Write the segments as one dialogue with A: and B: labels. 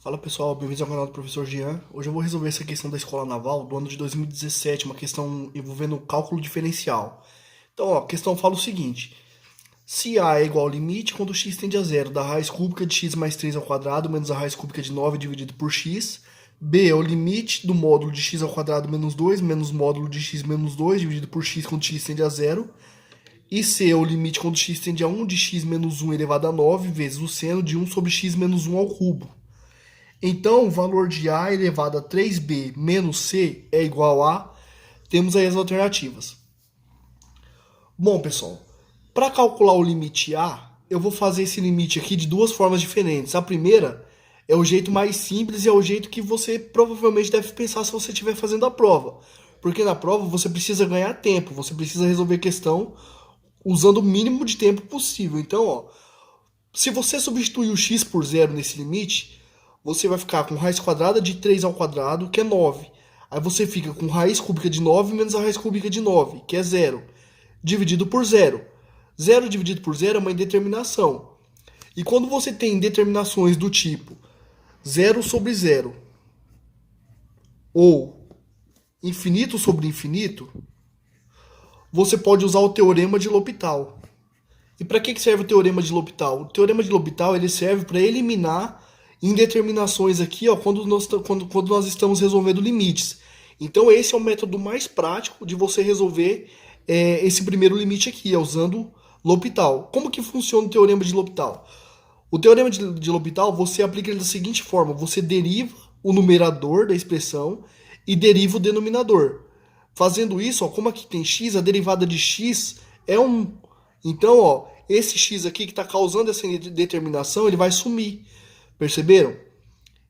A: Fala pessoal, bem-vindos ao canal do Professor Jean. Hoje eu vou resolver essa questão da Escola Naval do ano de 2017, uma questão envolvendo cálculo diferencial. Então, a questão fala o seguinte: se A é igual ao limite quando x tende a zero da raiz cúbica de x mais 3 ao quadrado menos a raiz cúbica de 9 dividido por x. B é o limite do módulo de x ao quadrado menos 2 menos módulo de x menos 2 dividido por x quando x tende a zero. E C é o limite quando x tende a 1 de x menos 1 elevado a 9 vezes o seno de 1 sobre x menos 1 ao cubo. Então, o valor de A elevado a 3B menos C é igual a... Temos aí as alternativas. Bom, pessoal, para calcular o limite A, eu vou fazer esse limite aqui de duas formas diferentes. A primeira é o jeito mais simples e é o jeito que você provavelmente deve pensar se você estiver fazendo a prova. Porque na prova você precisa ganhar tempo, você precisa resolver a questão usando o mínimo de tempo possível. Então, ó, se você substituir o x por zero nesse limite, você vai ficar com raiz quadrada de 3 ao quadrado, que é 9. Aí você fica com raiz cúbica de 9 menos a raiz cúbica de 9, que é 0, dividido por 0. 0 dividido por 0 é uma indeterminação. E quando você tem determinações do tipo 0 sobre 0 ou infinito sobre infinito, você pode usar o teorema de L'Hopital. E para que serve o teorema de L'Hopital? O teorema de L'Hopital ele serve para eliminar indeterminações aqui, ó, quando nós estamos resolvendo limites. Então esse é o método mais prático de você resolver esse primeiro limite aqui, usando L'Hopital. Como que funciona o teorema de L'Hopital? O teorema de L'Hopital você aplica ele da seguinte forma: você deriva o numerador da expressão e deriva o denominador. Fazendo isso, ó, como aqui tem x, a derivada de x é 1. Então, ó, esse x aqui que está causando essa indeterminação, ele vai sumir. Perceberam?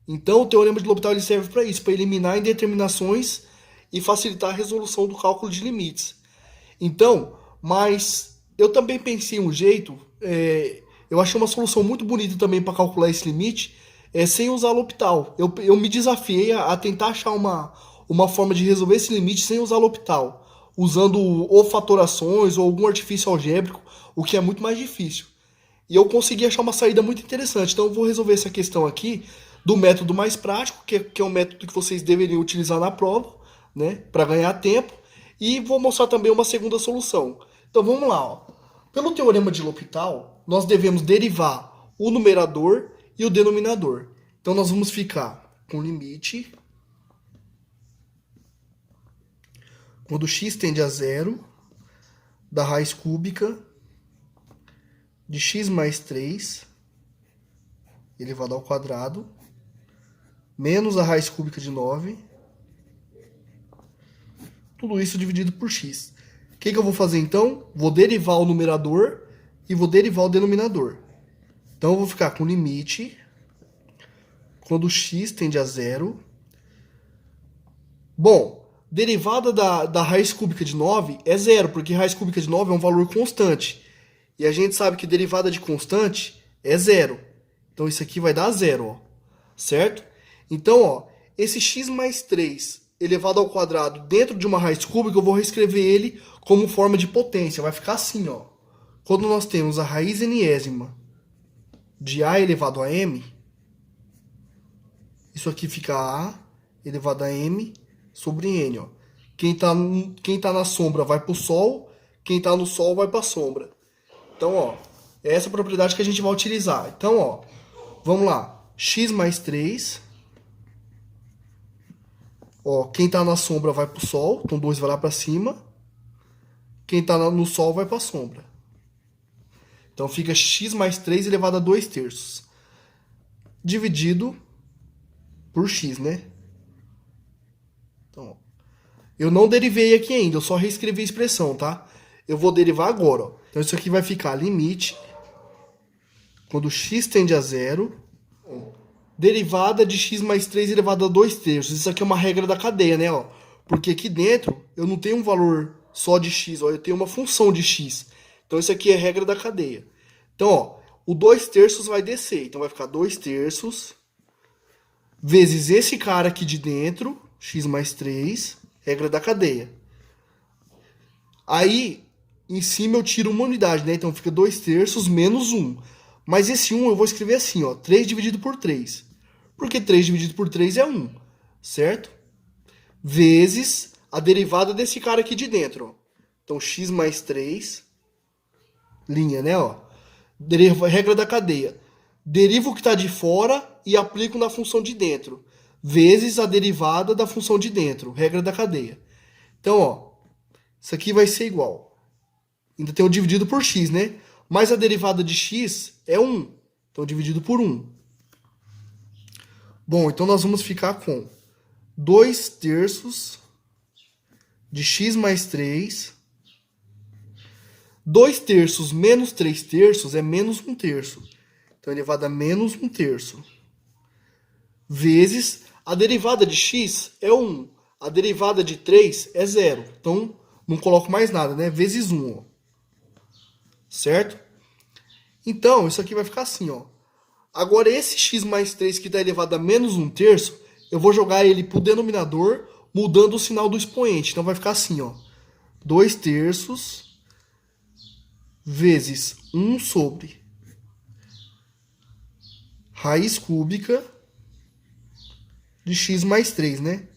A: Então, o teorema de L'Hopital ele serve para isso, para eliminar indeterminações e facilitar a resolução do cálculo de limites. Então, mas eu também pensei um jeito, eu achei uma solução muito bonita também para calcular esse limite, sem usar L'Hopital. Eu me desafiei a tentar achar uma forma de resolver esse limite sem usar L'Hopital, usando ou fatorações ou algum artifício algébrico, o que é muito mais difícil. E eu consegui achar uma saída muito interessante. Então eu vou resolver essa questão aqui do método mais prático, que é o método que vocês deveriam utilizar na prova, né, para ganhar tempo. E vou mostrar também uma segunda solução. Então vamos lá, ó. Pelo teorema de L'Hopital, nós devemos derivar o numerador e o denominador. Então nós vamos ficar com limite quando x tende a zero da raiz cúbica de x mais 3 elevado ao quadrado menos a raiz cúbica de 9, tudo isso dividido por x. O que eu vou fazer então? Vou derivar o numerador e vou derivar o denominador. Então eu vou ficar com limite quando x tende a zero. Bom, derivada da raiz cúbica de 9 é zero, porque raiz cúbica de 9 é um valor constante. E a gente sabe que derivada de constante é zero. Então isso aqui vai dar zero, ó. Certo? Então, ó, esse x mais 3 elevado ao quadrado dentro de uma raiz cúbica, eu vou reescrever ele como forma de potência. Vai ficar assim, ó. Quando nós temos a raiz enésima de a elevado a m, isso aqui fica a elevado a m sobre n, ó. Quem tá na sombra vai pro sol, quem tá no sol vai pra sombra. Então, ó, é essa propriedade que a gente vai utilizar. Então, ó, vamos lá. X mais 3. Ó, quem tá na sombra vai pro sol, então 2 vai lá pra cima. Quem tá no sol vai pra sombra. Então fica x mais 3 elevado a 2 terços. Dividido por x, né? Então, ó, eu não derivei aqui ainda, eu só reescrevi a expressão, tá? Eu vou derivar agora, ó. Então isso aqui vai ficar limite quando x tende a zero, derivada de x mais 3 elevado a 2 terços. Isso aqui é uma regra da cadeia, né? Ó? Porque aqui dentro eu não tenho um valor só de x, ó, eu tenho uma função de x. Então isso aqui é regra da cadeia. Então, ó, o 2 terços vai descer. Então vai ficar 2 terços vezes esse cara aqui de dentro, x mais 3, regra da cadeia. Aí, em cima eu tiro uma unidade, né? Então fica 2 terços menos 1. Mas esse 1 eu vou escrever assim, ó, 3 dividido por 3. Porque 3 dividido por 3 é 1, certo? Vezes a derivada desse cara aqui de dentro, ó. Então, x mais 3, linha, né, ó. Regra da cadeia. Derivo o que está de fora e aplico na função de dentro, vezes a derivada da função de dentro, regra da cadeia. Então, ó, isso aqui vai ser igual. Ainda tem o dividido por x, né? Mas a derivada de x é 1. Então, dividido por 1. Bom, então nós vamos ficar com 2 terços de x mais 3. 2 terços menos 3 terços é menos 1 terço. Então, elevado a menos 1 terço. Vezes a derivada de x é 1. A derivada de 3 é 0. Então, não coloco mais nada, né? Vezes 1, ó. Certo? Então, isso aqui vai ficar assim, ó. Agora, esse x mais 3 que está elevado a menos 1 terço, eu vou jogar ele para o denominador, mudando o sinal do expoente. Então, vai ficar assim, ó. 2 terços vezes 1 sobre raiz cúbica de x mais 3, né?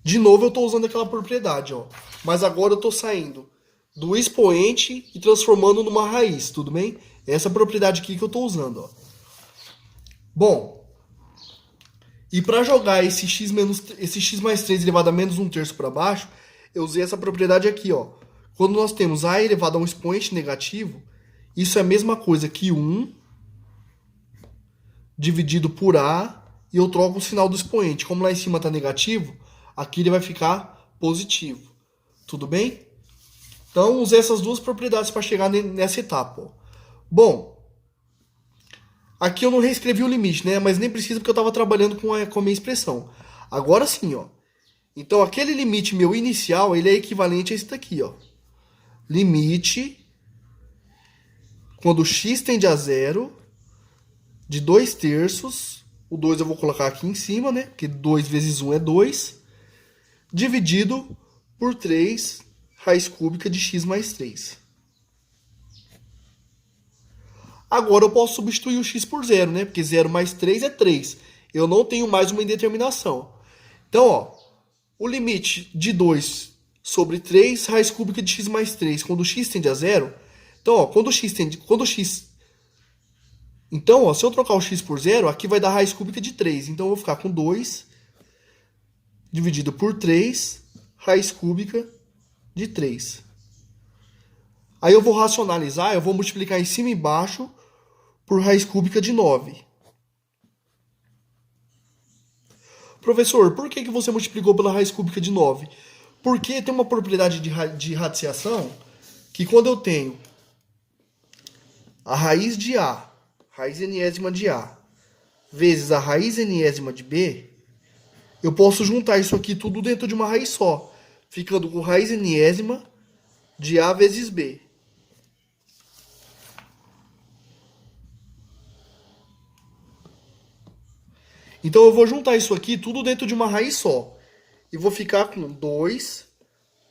A: De novo, eu estou usando aquela propriedade, ó. Mas agora eu estou saindo do expoente e transformando numa raiz, tudo bem? Essa propriedade aqui que eu estou usando, ó. Bom, e para jogar esse x mais 3 elevado a menos 1 terço para baixo, eu usei essa propriedade aqui, ó. Quando nós temos a elevado a um expoente negativo, isso é a mesma coisa que 1 dividido por a, e eu troco o sinal do expoente. Como lá em cima está negativo, aqui ele vai ficar positivo. Tudo bem? Então, usei essas duas propriedades para chegar nessa etapa, ó. Bom, aqui eu não reescrevi o limite, né? Mas nem precisa porque eu estava trabalhando com a minha expressão. Agora sim, ó. Então, aquele limite meu inicial, ele é equivalente a esse daqui, ó. Limite, quando x tende a 0, de 2 terços, o 2 eu vou colocar aqui em cima, né? Porque 2 vezes 1 é 2, dividido por 3 raiz cúbica de x mais 3. Agora eu posso substituir o x por 0, né? Porque 0 mais 3 é 3. Eu não tenho mais uma indeterminação. Então, ó, o limite de 2 sobre 3 raiz cúbica de x mais 3, quando x tende a 0. Então, ó, Então, ó, se eu trocar o x por 0, aqui vai dar raiz cúbica de 3. Então, eu vou ficar com 2 dividido por 3 raiz cúbica de 3. Aí eu vou racionalizar, eu vou multiplicar em cima e embaixo por raiz cúbica de 9. Professor, por que você multiplicou pela raiz cúbica de 9? Porque tem uma propriedade de radiciação que quando eu tenho a raiz de A, raiz enésima de A, vezes a raiz enésima de B, eu posso juntar isso aqui tudo dentro de uma raiz só, ficando com raiz enésima de A vezes B. Então eu vou juntar isso aqui tudo dentro de uma raiz só. E vou ficar com 2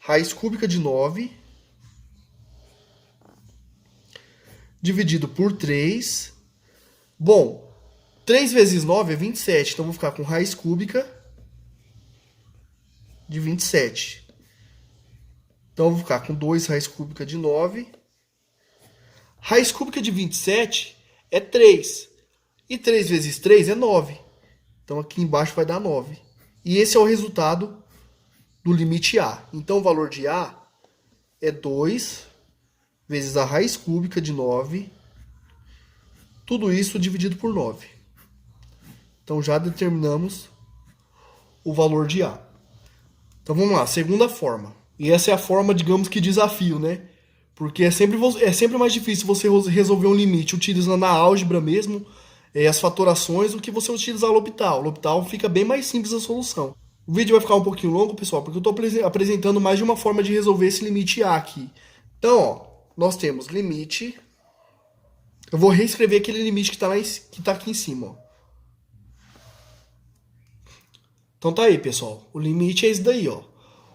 A: raiz cúbica de 9 dividido por 3. Bom, 3 vezes 9 é 27. Então eu vou ficar com raiz cúbica de 27. Então eu vou ficar com 2 raiz cúbica de 9. Raiz cúbica de 27 é 3. E 3 vezes 3 é 9. Então aqui embaixo vai dar 9. E esse é o resultado do limite A. Então o valor de A é 2 vezes a raiz cúbica de 9. Tudo isso dividido por 9. Então já determinamos o valor de A. Então vamos lá, segunda forma. E essa é a forma, digamos que desafio, né? Porque é sempre mais difícil você resolver um limite utilizando a álgebra mesmo, as fatorações, do que você utilizar o L'Hopital. O L'Hopital fica bem mais simples a solução. O vídeo vai ficar um pouquinho longo, pessoal, porque eu estou apresentando mais de uma forma de resolver esse limite A aqui. Então, ó, nós temos limite. Eu vou reescrever aquele limite que tá aqui em cima, ó. Então tá aí, pessoal. O limite é esse daí, ó.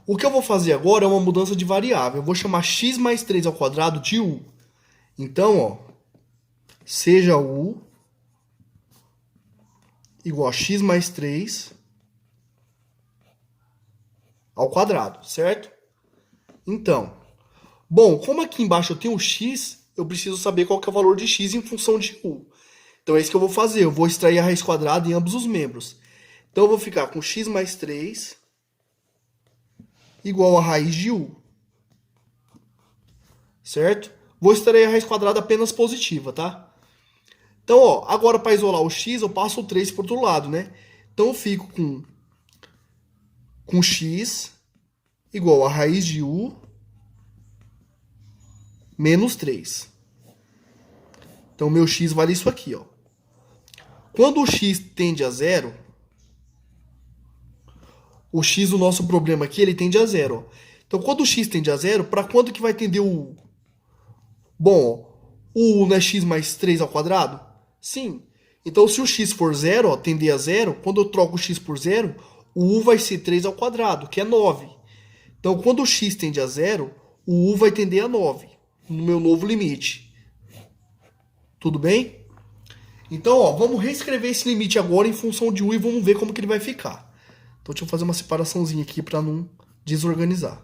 A: O que eu vou fazer agora é uma mudança de variável. Eu vou chamar x mais 3 ao quadrado de u. Então, ó, seja u igual a x mais 3 ao quadrado, certo? Então, bom, como aqui embaixo eu tenho o x, eu preciso saber qual que é o valor de x em função de u. Então é isso que eu vou fazer, eu vou extrair a raiz quadrada em ambos os membros. Então eu vou ficar com x mais 3 igual a raiz de u, certo? Vou extrair a raiz quadrada apenas positiva, tá? Então, ó, agora para isolar o x, eu passo o 3 para o outro lado, né? Então eu fico com x igual a raiz de u menos 3. Então, meu x vale isso aqui, ó. Quando o x tende a zero, o x do nosso problema aqui, ele tende a zero, ó. Então, quando o x tende a zero, para quanto que vai tender o u? Bom, ó, o u não é x mais 3 ao quadrado? Sim. Então, se o x for zero, ó, tender a zero, quando eu troco o x por zero, o u vai ser 3 ao quadrado, que é 9. Então, quando o x tende a zero, o u vai tender a 9, no meu novo limite. Tudo bem? Então, ó, vamos reescrever esse limite agora em função de u e vamos ver como que ele vai ficar. Então, deixa eu fazer uma separaçãozinha aqui para não desorganizar.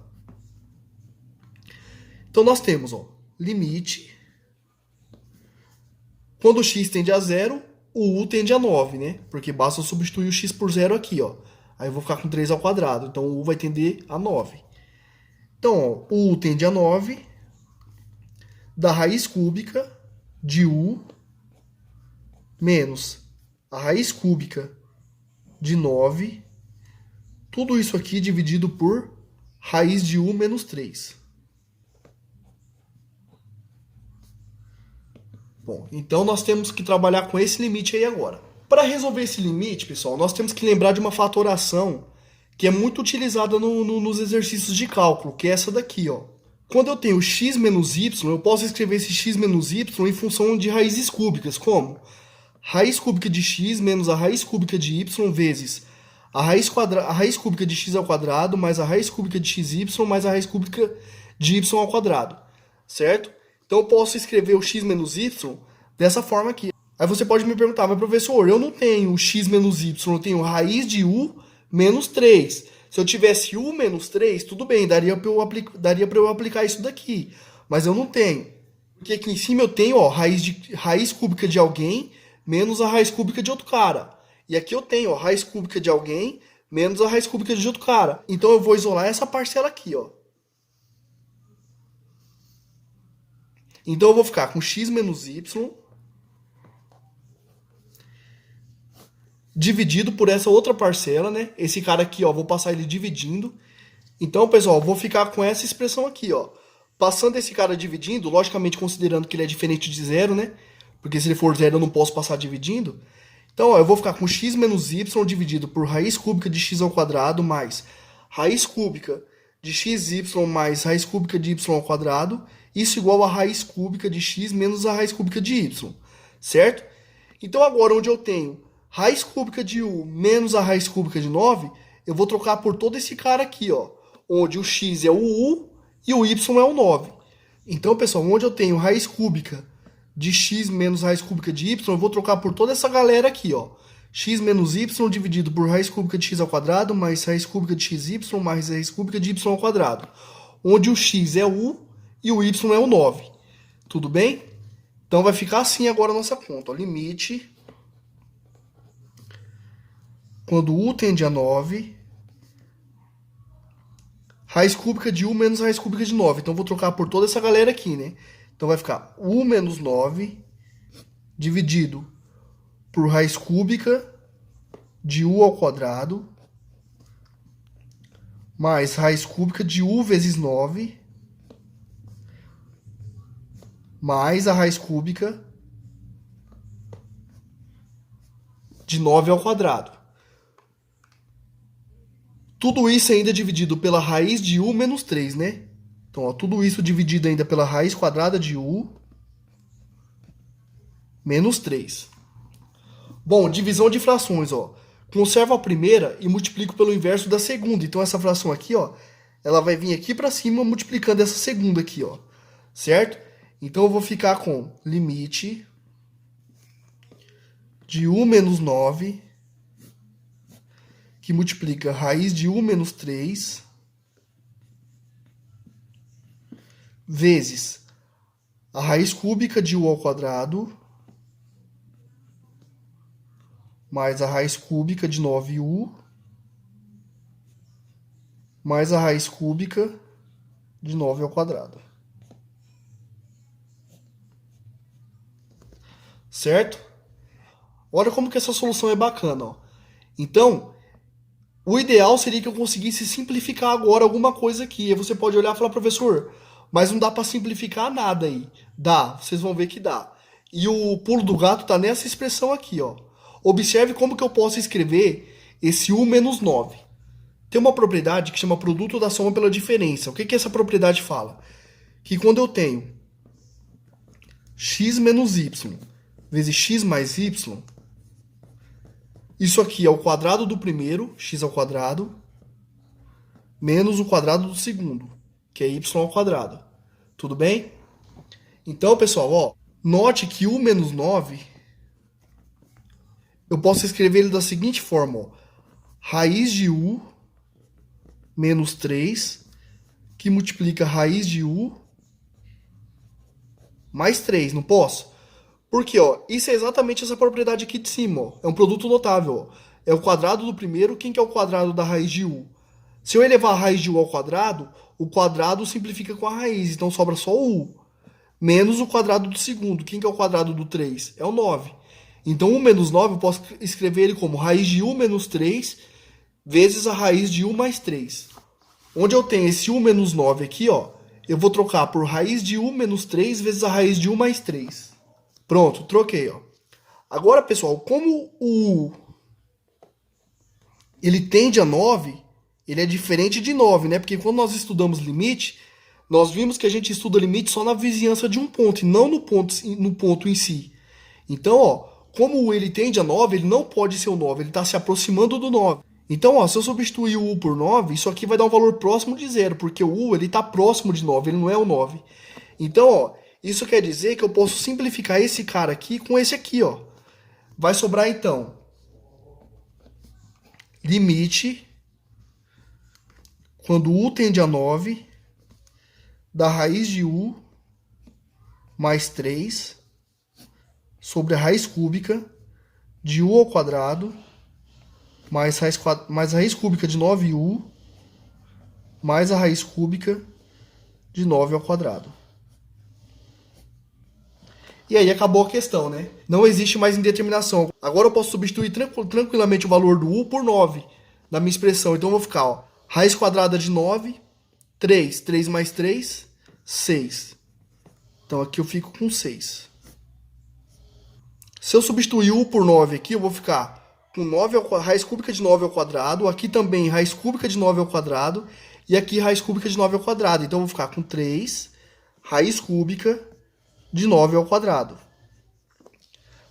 A: Então, nós temos, ó, limite. Quando o x tende a zero, o u tende a 9, né? Porque basta eu substituir o x por zero aqui, ó. Aí eu vou ficar com 3 ao quadrado. Então, o u vai tender a 9. Então, ó, o u tende a 9 da raiz cúbica de u menos a raiz cúbica de 9. Tudo isso aqui dividido por raiz de u menos 3. Bom, então nós temos que trabalhar com esse limite aí agora. Para resolver esse limite, pessoal, nós temos que lembrar de uma fatoração que é muito utilizada nos exercícios de cálculo, que é essa daqui, ó. Quando eu tenho x menos y, eu posso escrever esse x menos y em função de raízes cúbicas, como raiz cúbica de x menos a raiz cúbica de y vezes a raiz cúbica de x ao quadrado mais a raiz cúbica de xy mais a raiz cúbica de y ao quadrado, certo? Então eu posso escrever o x menos y dessa forma aqui. Aí você pode me perguntar, mas professor, eu não tenho x menos y, eu tenho raiz de u menos 3. Se eu tivesse u menos 3, tudo bem, daria para eu aplicar isso daqui. Mas eu não tenho. Porque aqui em cima eu tenho, ó, raiz cúbica de alguém menos a raiz cúbica de outro cara. E aqui eu tenho, ó, raiz cúbica de alguém menos a raiz cúbica de outro cara. Então eu vou isolar essa parcela aqui, ó. Então eu vou ficar com x menos y dividido por essa outra parcela, né? Esse cara aqui, ó, vou passar ele dividindo. Então, pessoal, vou ficar com essa expressão aqui, ó. Passando esse cara dividindo, logicamente considerando que ele é diferente de zero, né? Porque se ele for zero eu não posso passar dividindo. Então, ó, eu vou ficar com x menos y dividido por raiz cúbica de x ao quadrado mais raiz cúbica de xy mais raiz cúbica de y ao quadrado. Isso igual a raiz cúbica de x menos a raiz cúbica de y, certo? Então, agora onde eu tenho raiz cúbica de u menos a raiz cúbica de 9, eu vou trocar por todo esse cara aqui, ó. Onde o x é o u e o y é o 9. Então, pessoal, onde eu tenho raiz cúbica de x menos raiz cúbica de y, eu vou trocar por toda essa galera aqui, ó. X menos y dividido por raiz cúbica de x ao quadrado mais raiz cúbica de xy mais raiz cúbica de y ao quadrado. Onde o x é o u e o y é o 9. Tudo bem? Então vai ficar assim agora a nossa conta, ó. Limite quando u tende a 9, raiz cúbica de u menos raiz cúbica de 9. Então, vou trocar por toda essa galera aqui, né? Então, vai ficar u menos 9 dividido por raiz cúbica de u ao quadrado mais raiz cúbica de u vezes 9 mais a raiz cúbica de 9 ao quadrado. Tudo isso ainda dividido pela raiz de u menos 3, né? Então, ó, tudo isso dividido ainda pela raiz quadrada de u menos 3. Bom, divisão de frações, ó. Conservo a primeira e multiplico pelo inverso da segunda. Então, essa fração aqui, ó, ela vai vir aqui para cima multiplicando essa segunda aqui, ó. Certo? Então, eu vou ficar com limite de u menos 9 que multiplica raiz de u menos 3 vezes a raiz cúbica de u ao quadrado mais a raiz cúbica de 9u mais a raiz cúbica de 9 ao quadrado. Certo? Olha como que essa solução é bacana, ó. Então, o ideal seria que eu conseguisse simplificar agora alguma coisa aqui. E você pode olhar e falar, professor, mas não dá para simplificar nada aí. Dá, vocês vão ver que dá. E o pulo do gato está nessa expressão aqui, ó. Observe como que eu posso escrever esse u menos 9. Tem uma propriedade que chama produto da soma pela diferença. O que que essa propriedade fala? Que quando eu tenho x menos y vezes x mais y, isso aqui é o quadrado do primeiro, x ao quadrado, menos o quadrado do segundo, que é y ao quadrado. Tudo bem? Então, pessoal, ó, note que u menos 9, eu posso escrever ele da seguinte forma, ó. Raiz de u menos 3, que multiplica raiz de u mais 3, não posso? Porque, ó, isso é exatamente essa propriedade aqui de cima, ó. É um produto notável, ó. É o quadrado do primeiro, quem que é o quadrado da raiz de u? Se eu elevar a raiz de u ao quadrado, o quadrado simplifica com a raiz, então sobra só o u. Menos o quadrado do segundo, quem que é o quadrado do 3? É o 9. Então, u menos 9, eu posso escrever ele como raiz de u menos 3 vezes a raiz de u mais 3. Onde eu tenho esse u menos 9 aqui, ó, eu vou trocar por raiz de u menos 3 vezes a raiz de u mais 3. Pronto, troquei, ó. Agora, pessoal, como o u ele tende a 9, ele é diferente de 9, né? Porque quando nós estudamos limite, nós vimos que a gente estuda limite só na vizinhança de um ponto, e não no ponto em si. Então, ó, como o u ele tende a 9, ele não pode ser o 9, ele está se aproximando do 9. Então, ó, se eu substituir o u por 9, isso aqui vai dar um valor próximo de zero, porque o u ele está próximo de 9, ele não é o 9. Então, ó, isso quer dizer que eu posso simplificar esse cara aqui com esse aqui, ó. Vai sobrar, então, limite, quando u tende a 9, da raiz de u mais 3 sobre a raiz cúbica de u ao quadrado mais a raiz cúbica de 9u mais a raiz cúbica de 9 ao quadrado. E aí acabou a questão, né? Não existe mais indeterminação. Agora eu posso substituir tranquilamente o valor do u por 9 na minha expressão. Então eu vou ficar, ó, raiz quadrada de 9, 3 mais 3, 6. Então aqui eu fico com 6. Se eu substituir u por 9 aqui, eu vou ficar com raiz cúbica de 9 ao quadrado. Aqui também raiz cúbica de 9 ao quadrado. E aqui raiz cúbica de 9 ao quadrado. Então eu vou ficar com 3 raiz cúbica de 9 ao quadrado.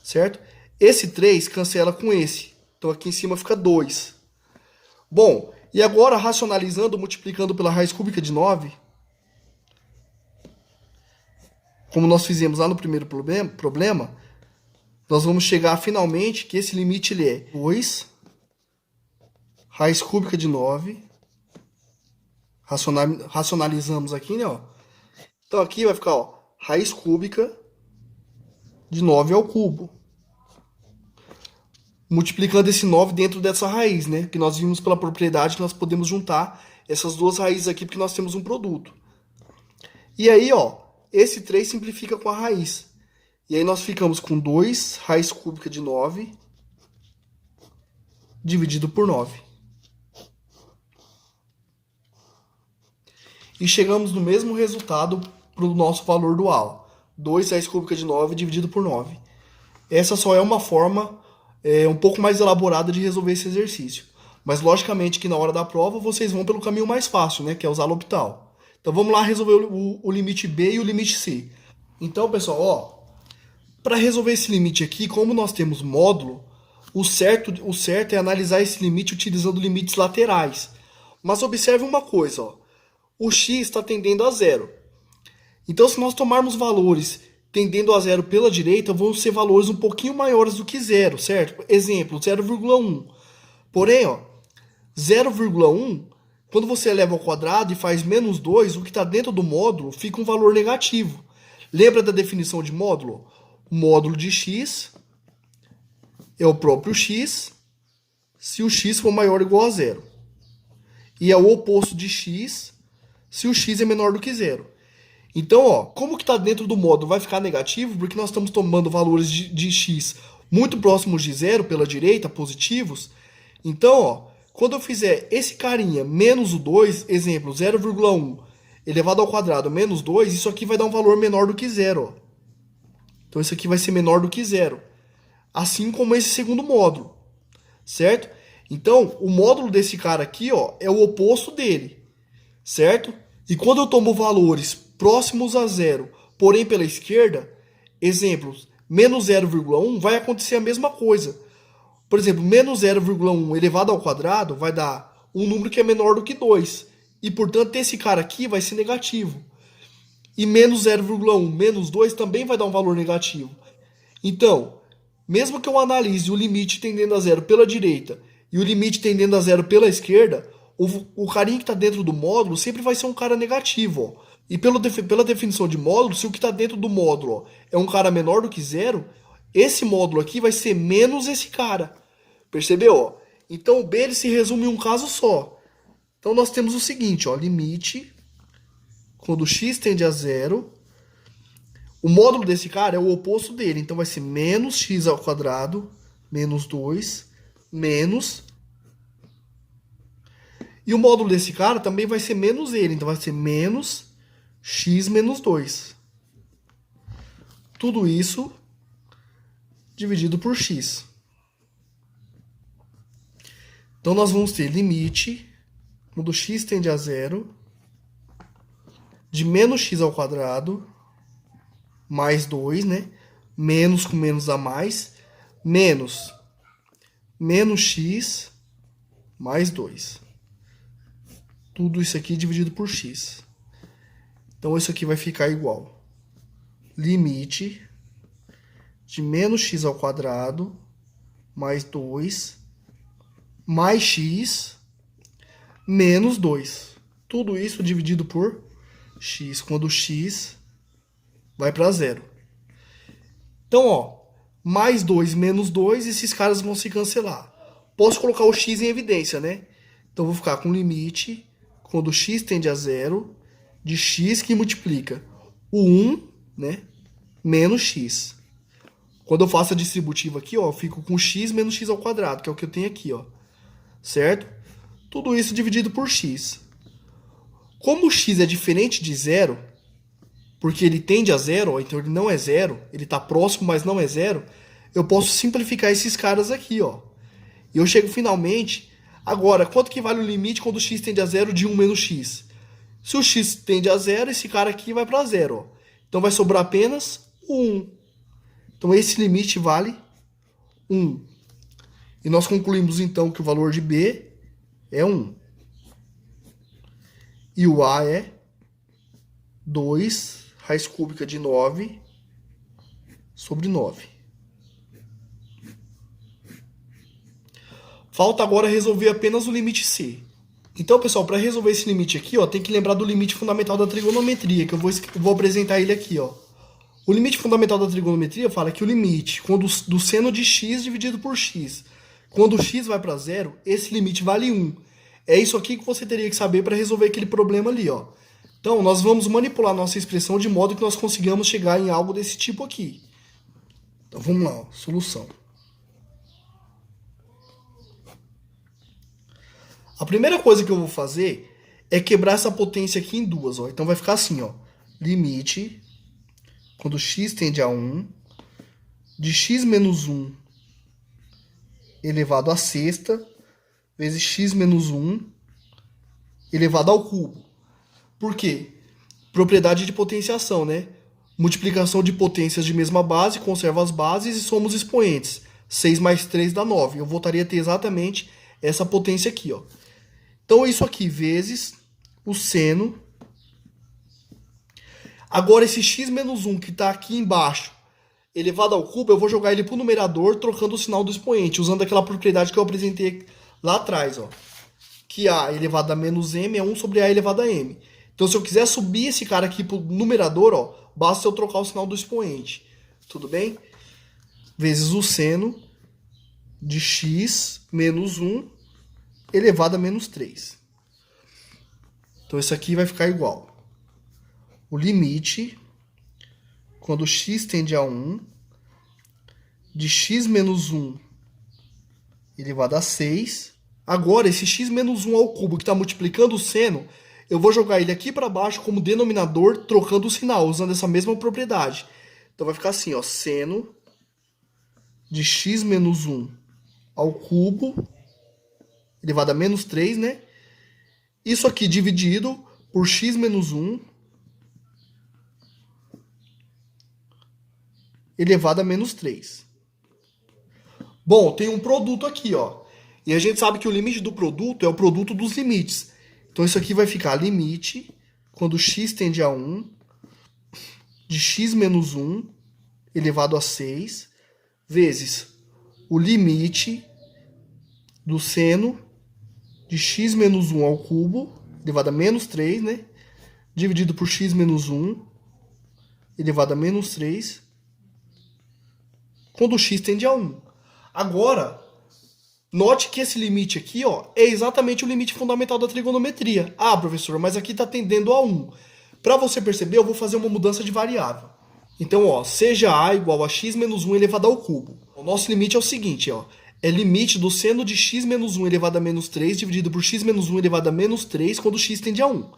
A: Certo? Esse 3 cancela com esse. Então aqui em cima fica 2. Bom, e agora racionalizando, multiplicando pela raiz cúbica de 9, como nós fizemos lá no primeiro problema, nós vamos chegar finalmente que esse limite ele é 2 raiz cúbica de 9. Racionalizamos aqui, né? Ó. Então aqui vai ficar, ó, raiz cúbica de 9 ao cubo. Multiplicando esse 9 dentro dessa raiz, né? Que nós vimos pela propriedade que nós podemos juntar essas duas raízes aqui porque nós temos um produto. E aí, ó, esse 3 simplifica com a raiz. E aí nós ficamos com 2 raiz cúbica de 9 dividido por 9. E chegamos no mesmo resultado para o nosso valor dual. 2 raiz cúbica de 9 dividido por 9. Essa só é uma forma um pouco mais elaborada de resolver esse exercício. Mas logicamente que na hora da prova vocês vão pelo caminho mais fácil, né? Que é usar L'Hopital. Então vamos lá resolver o limite B e o limite C. Então, pessoal, ó, para resolver esse limite aqui, como nós temos módulo, o certo é analisar esse limite utilizando limites laterais. Mas observe uma coisa, ó. O x está tendendo a zero. Então, se nós tomarmos valores tendendo a zero pela direita, vão ser valores um pouquinho maiores do que zero, certo? Exemplo, 0,1. Porém, ó, 0,1, quando você eleva ao quadrado e faz menos 2, o que está dentro do módulo fica um valor negativo. Lembra da definição de módulo? O módulo de x é o próprio x se o x for maior ou igual a zero. E é o oposto de x se o x é menor do que zero. Então, ó, como que está dentro do módulo vai ficar negativo, porque nós estamos tomando valores de x muito próximos de zero pela direita, positivos. Então, ó, quando eu fizer esse carinha menos o 2, exemplo, 0,1 elevado ao quadrado menos 2, isso aqui vai dar um valor menor do que zero. Ó. Então, isso aqui vai ser menor do que zero. Assim como esse segundo módulo, certo? Então, o módulo desse cara aqui, ó, é o oposto dele, certo? E quando eu tomo valores próximos a zero, porém pela esquerda, exemplos, menos 0,1, vai acontecer a mesma coisa. Por exemplo, menos 0,1 elevado ao quadrado vai dar um número que é menor do que 2. E, portanto, esse cara aqui vai ser negativo. E menos 0,1 menos 2 também vai dar um valor negativo. Então, mesmo que eu analise o limite tendendo a zero pela direita e o limite tendendo a zero pela esquerda, o carinha que está dentro do módulo sempre vai ser um cara negativo. Ó. E pela definição de módulo, se o que está dentro do módulo ó, é um cara menor do que zero, esse módulo aqui vai ser menos esse cara. Percebeu? Ó? Então o B ele se resume em um caso só. Então nós temos o seguinte, ó, limite, quando x tende a zero, o módulo desse cara é o oposto dele. Então vai ser menos x ao quadrado, menos 2, menos... E o módulo desse cara também vai ser menos ele. Então vai ser menos x menos 2. Tudo isso dividido por x. Então nós vamos ter limite, quando x tende a zero, de menos x ao quadrado, mais 2, né? Menos com menos dá mais, menos x mais 2. Tudo isso aqui dividido por x. Então isso aqui vai ficar igual. Limite de menos x ao quadrado mais 2 mais x menos 2. Tudo isso dividido por x, quando x vai para zero. Então, ó, mais 2 menos 2, esses caras vão se cancelar. Posso colocar o x em evidência, né? Então, vou ficar com limite, quando x tende a zero, de x que multiplica o 1, né, menos x. Quando eu faço a distributiva aqui, ó, eu fico com x menos x ao quadrado, que é o que eu tenho aqui, ó. Certo? Tudo isso dividido por x. Como o x é diferente de zero, porque ele tende a zero, ó, então ele não é zero, ele está próximo, mas não é zero, eu posso simplificar esses caras aqui, ó. E eu chego finalmente... Agora, quanto que vale o limite quando o x tende a zero de 1 menos x? Se o x tende a zero, esse cara aqui vai para zero. Ó. Então vai sobrar apenas o 1. Então esse limite vale 1. E nós concluímos então que o valor de B é 1. E o A é 2 raiz cúbica de 9 sobre 9. Falta agora resolver apenas o limite C. Então, pessoal, para resolver esse limite aqui, ó, tem que lembrar do limite fundamental da trigonometria, que eu vou apresentar ele aqui. Ó. O limite fundamental da trigonometria fala que o limite do seno de x dividido por x, quando o x vai para zero, esse limite vale 1. É isso aqui que você teria que saber para resolver aquele problema ali. Ó. Então, nós vamos manipular nossa expressão de modo que nós consigamos chegar em algo desse tipo aqui. Então, vamos lá, ó, solução. A primeira coisa que eu vou fazer é quebrar essa potência aqui em duas. Ó. Então vai ficar assim, ó. Limite, quando x tende a 1, de x menos 1 elevado à sexta, vezes x menos 1 elevado ao cubo. Por quê? Propriedade de potenciação, né? Multiplicação de potências de mesma base, conserva as bases e somos expoentes. 6 mais 3 dá 9. Eu voltaria a ter exatamente essa potência aqui, ó. Então, isso aqui vezes o seno. Agora, esse x menos 1 que está aqui embaixo, elevado ao cubo, eu vou jogar ele para o numerador, trocando o sinal do expoente, usando aquela propriedade que eu apresentei lá atrás. Ó. que a elevado a menos m é 1 sobre a elevado a m. Então, se eu quiser subir esse cara aqui pro numerador, ó, basta eu trocar o sinal do expoente. Tudo bem? Vezes o seno de x menos 1 elevado a menos 3. Então, isso aqui vai ficar igual. O limite, quando x tende a 1, de x menos 1 elevado a 6. Agora, esse x menos 1 ao cubo que está multiplicando o seno, eu vou jogar ele aqui para baixo como denominador, trocando o sinal, usando essa mesma propriedade. Então, vai ficar assim, ó, seno de x menos 1 ao cubo, elevado a menos 3, né? Isso aqui dividido por x menos 1, elevado a menos 3. Bom, tem um produto aqui, ó. E a gente sabe que o limite do produto é o produto dos limites. Então, isso aqui vai ficar limite, quando x tende a 1, de x menos 1, elevado a 6, vezes o limite do seno de x menos 1 ao cubo, elevado a menos 3, né? Dividido por x menos 1, elevado a menos 3, quando x tende a 1. Agora, note que esse limite aqui, ó, é exatamente o limite fundamental da trigonometria. Ah, professor, mas aqui está tendendo a 1. Para você perceber, eu vou fazer uma mudança de variável. Então, ó, seja a igual a x menos 1 elevado ao cubo. O nosso limite é o seguinte, ó. É limite do seno de x menos 1 elevado a menos 3 dividido por x menos 1 elevado a menos 3 quando x tende a 1.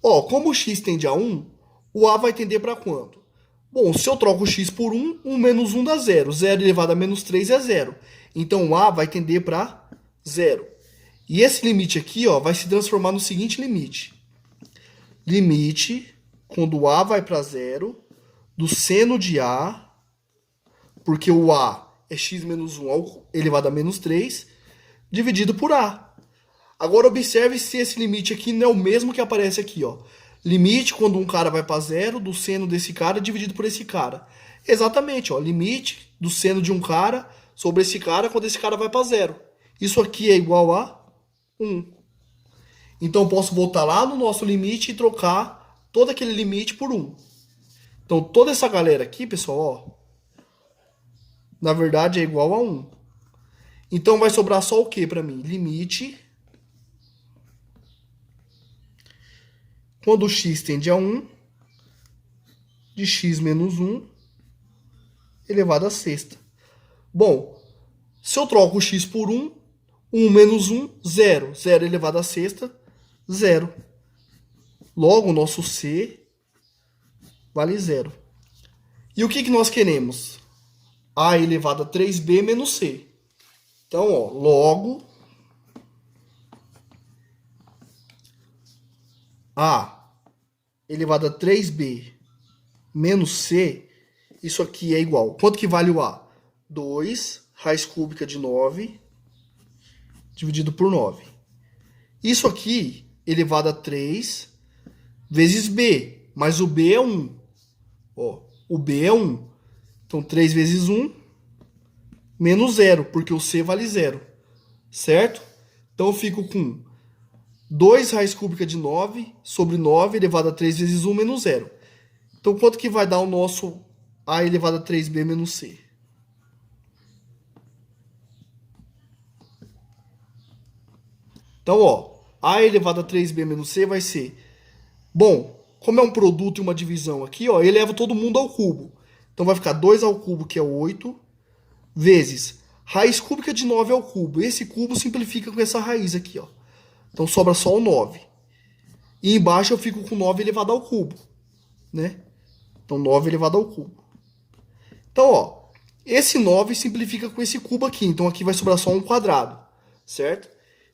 A: Ó, como o x tende a 1, o a vai tender para quanto? Bom, se eu troco o x por 1, 1 menos 1 dá 0. 0 elevado a menos 3 é 0. Então, o a vai tender para 0. E esse limite aqui, ó, vai se transformar no seguinte limite. Limite, quando o a vai para 0, do seno de a, porque o a é x menos 1 elevado a menos 3, dividido por a. Agora, observe se esse limite aqui não é o mesmo que aparece aqui, ó. Limite, quando um cara vai para 0, do seno desse cara dividido por esse cara. Exatamente, ó. Limite do seno de um cara sobre esse cara quando esse cara vai para 0. Isso aqui é igual a 1. Então, posso voltar lá no nosso limite e trocar todo aquele limite por 1. Então, toda essa galera aqui, pessoal, ó, na verdade é igual a 1. Então, vai sobrar só o que para mim? Limite, quando x tende a 1, de x menos 1 elevado a sexta. Bom, se eu troco o x por 1, 1 menos 1, 0. 0 elevado a sexta, 0. Logo, o nosso c vale 0. E o que nós queremos? A elevado a 3b menos c. Então, ó, logo a elevado a 3b menos c, isso aqui é igual. Quanto que vale o a? 2 raiz cúbica de 9 dividido por 9. Isso aqui elevado a 3 vezes b, mas o b é 1. Ó, o b é 1. Então, 3 vezes 1 menos 0, porque o c vale 0. Certo? Então, eu fico com 2 raiz cúbica de 9 sobre 9 elevado a 3 vezes 1 menos 0. Então, quanto que vai dar o nosso a elevado a 3b menos c? Então, ó, a elevado a 3b menos c vai ser... Bom, como é um produto e uma divisão aqui, ó, eleva todo mundo ao cubo. Então, vai ficar 2 ao cubo, que é 8, vezes raiz cúbica de 9 ao cubo. Esse cubo simplifica com essa raiz aqui, ó. Então, sobra só o 9. E embaixo eu fico com 9 elevado ao cubo, né? Então, 9 elevado ao cubo. Então, ó, esse 9 simplifica com esse cubo aqui. Então, aqui vai sobrar só um quadrado, certo?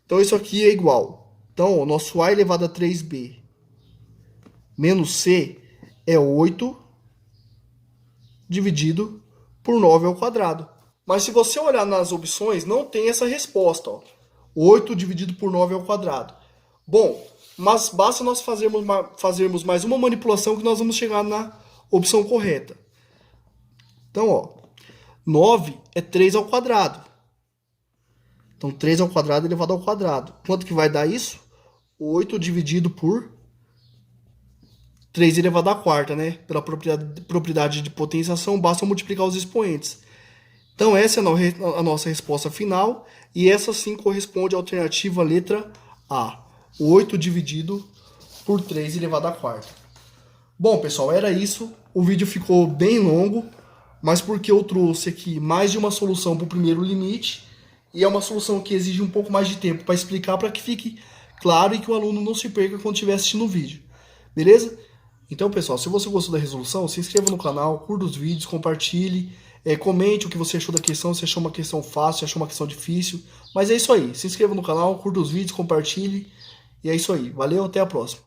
A: Então, isso aqui é igual. Então, o nosso a elevado a 3b menos c é 8 dividido por 9 ao quadrado. Mas se você olhar nas opções, não tem essa resposta, ó. 8 dividido por 9 ao quadrado. Bom, mas basta nós fazermos mais uma manipulação que nós vamos chegar na opção correta. Então, ó, 9 é 3 ao quadrado. Então, 3 ao quadrado elevado ao quadrado. Quanto que vai dar isso? 8 dividido por 3 elevado à quarta, né? Pela propriedade de potenciação, basta multiplicar os expoentes. Então, essa é a nossa resposta final. E essa sim corresponde à alternativa letra A. 8 dividido por 3 elevado à quarta. Bom, pessoal, era isso. O vídeo ficou bem longo, mas porque eu trouxe aqui mais de uma solução para o primeiro limite, e é uma solução que exige um pouco mais de tempo para explicar, para que fique claro e que o aluno não se perca quando estiver assistindo o vídeo. Beleza? Então, pessoal, se você gostou da resolução, se inscreva no canal, curta os vídeos, compartilhe, comente o que você achou da questão, se achou uma questão fácil, se achou uma questão difícil. Mas é isso aí. Se inscreva no canal, curta os vídeos, compartilhe. E é isso aí. Valeu, até a próxima.